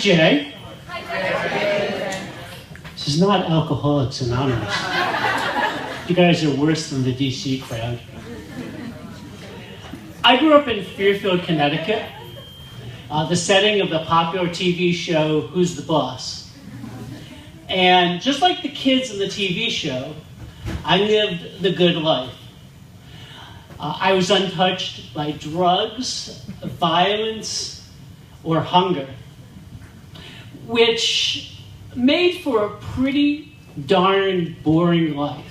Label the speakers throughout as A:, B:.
A: Jay. Hi, Jay. This is not Alcoholics Anonymous. You guys are worse than the DC crowd. I grew up in Fairfield, Connecticut, the setting of the popular TV show, Who's the Boss? And just like the kids in the TV show, I lived the good life. I was untouched by drugs, violence, or hunger, which made for a pretty darn boring life.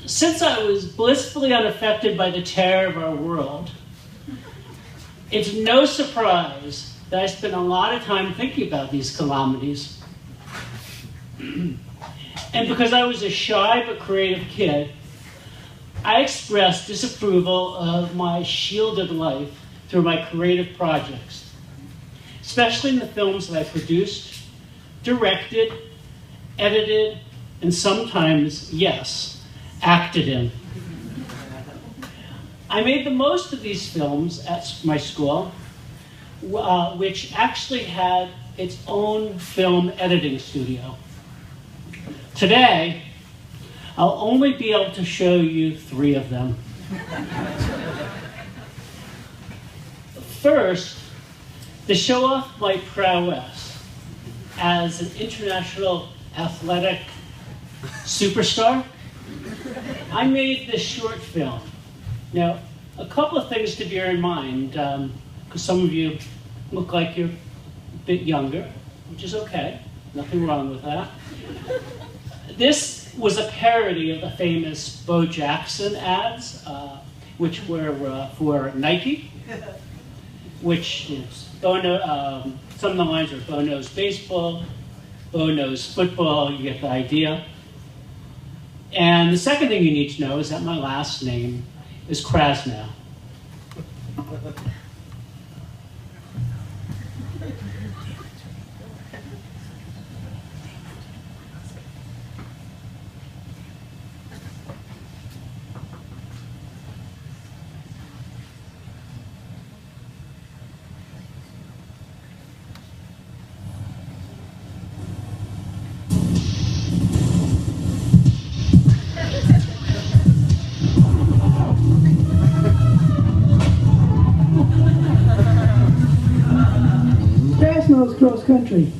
A: Since I was blissfully unaffected by the terror of our world, it's no surprise that I spent a lot of time thinking about these calamities. And because I was a shy but creative kid, I expressed disapproval of my shielded life through my creative projects, especially in the films that I produced, directed, edited, and sometimes, yes, acted in. I made the most of these films at my school, which actually had its own film editing studio. Today, I'll only be able to show you 3 of them. First, to show off my prowess as an international athletic superstar, I made this short film. Now, a couple of things to bear in mind, because some of you look like you're a bit younger, which is okay, nothing wrong with that. This was a parody of the famous Bo Jackson ads, which were for Nike, which is some of the lines are Bo knows baseball, Bo knows football, you get the idea. And the second thing you need to know is that my last name is Krasnow.
B: Krasnow's cross country.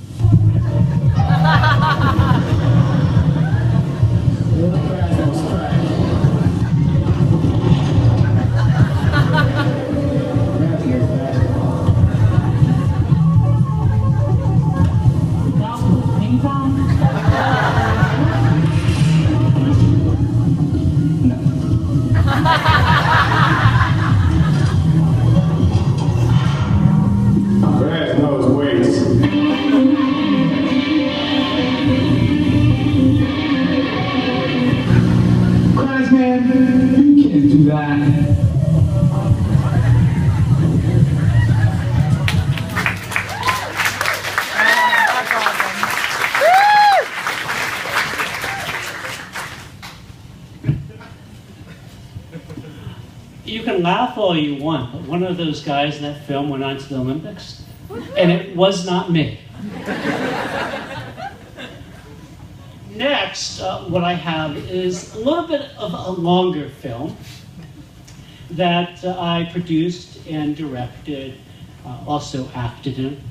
A: You can laugh all you want, but one of those guys in that film went on to the Olympics, and it was not me. Next, what I have is a little bit of a longer film that I produced and directed, also acted in,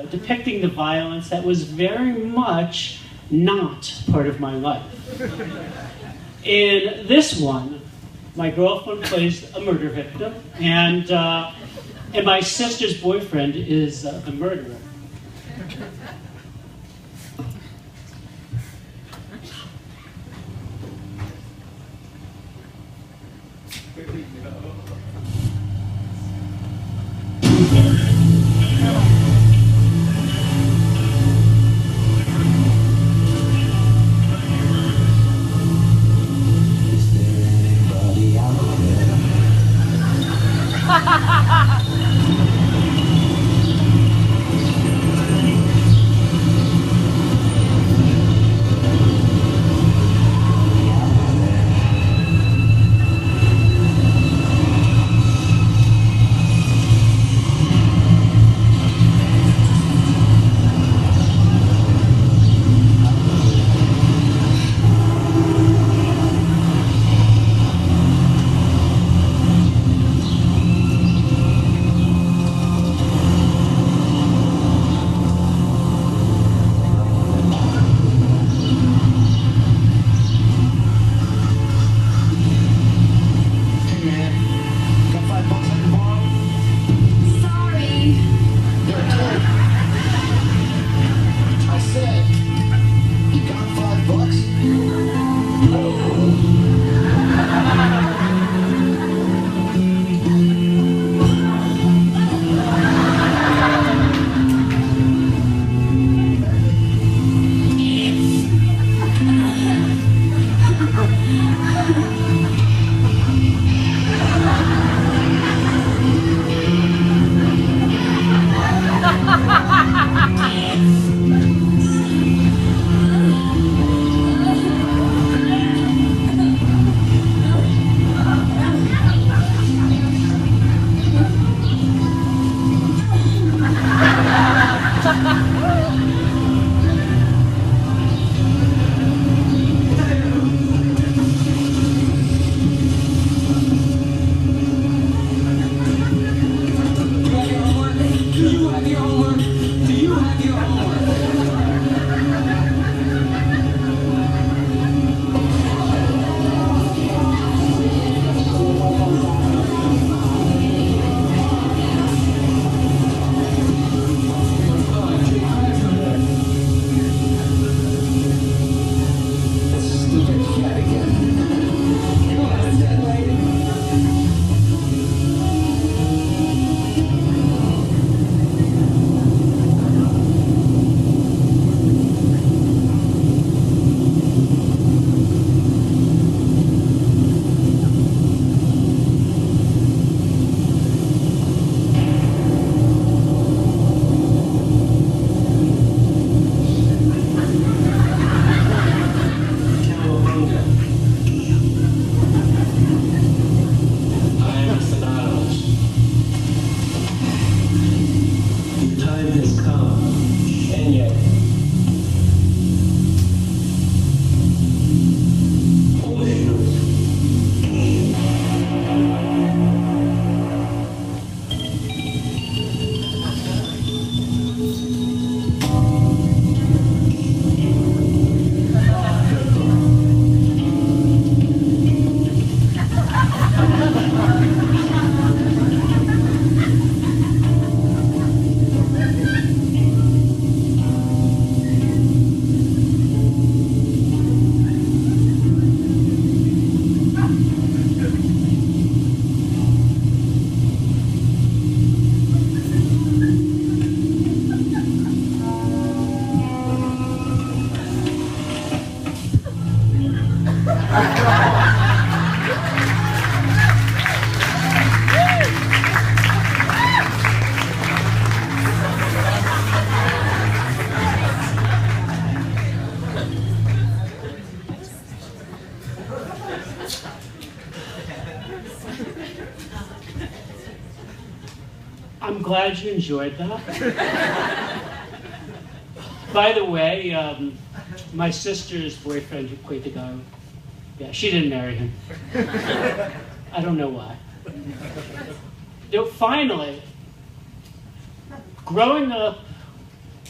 A: depicting the violence that was very much not part of my life. In this one, my girlfriend plays a murder victim, and my sister's boyfriend is the murderer. I'm glad you enjoyed that. By the way, my sister's boyfriend who played the guy, yeah, she didn't marry him. I don't know why. Finally, growing up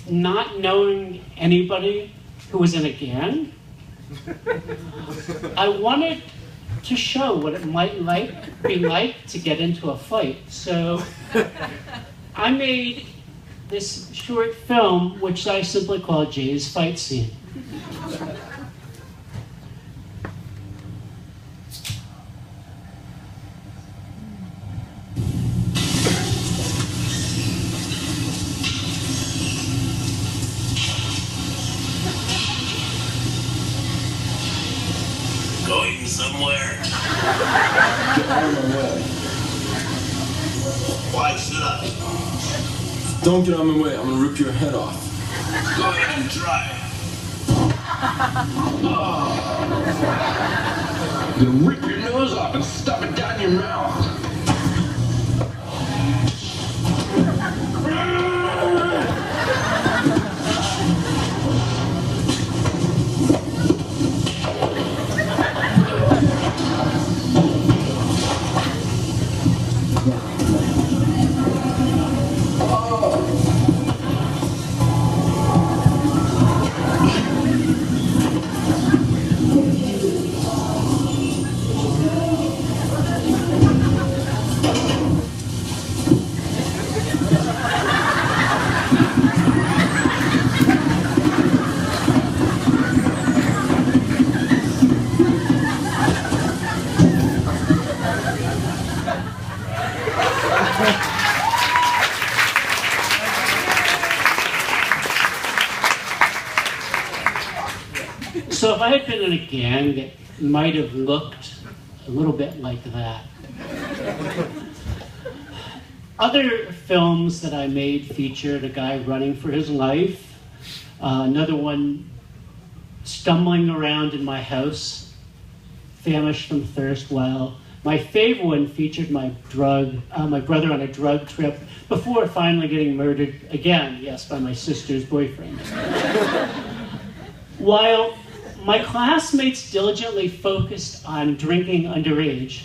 A: not knowing anybody who was in a gang, I wanted to show what it might be like to get into a fight. So I made this short film, which I simply call Jay's Fight Scene.
C: Going somewhere?
D: Get out of my way.
C: Why should I?
D: Don't get out of my way. I'm gonna rip your head off.
C: Go ahead and try.
D: I'm gonna rip your nose off and stuff it down your mouth.
A: So if I had been in a gang, it might have looked a little bit like that. Other films that I made featured a guy running for his life, another one stumbling around in my house, famished from thirst while My favorite one featured my brother on a drug trip before finally getting murdered again, yes, by my sister's boyfriend. While my classmates diligently focused on drinking underage,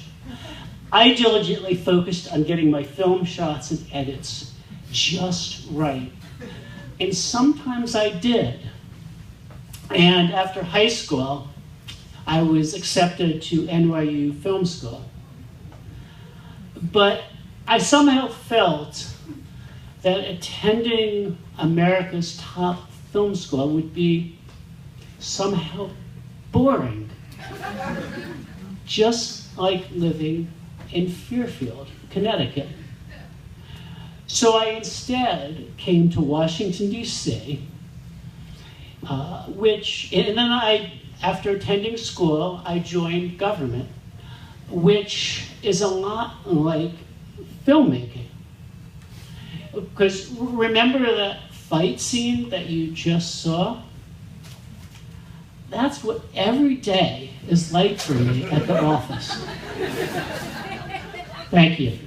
A: I diligently focused on getting my film shots and edits just right. And sometimes I did. And after high school, I was accepted to NYU Film School. But I somehow felt that attending America's top film school would be somehow boring. Just like living in Fairfield, Connecticut. So I instead came to Washington, D.C., and then after attending school, I joined government, which is a lot like filmmaking. Because remember that fight scene that you just saw? That's what every day is like for me at the office. Thank you.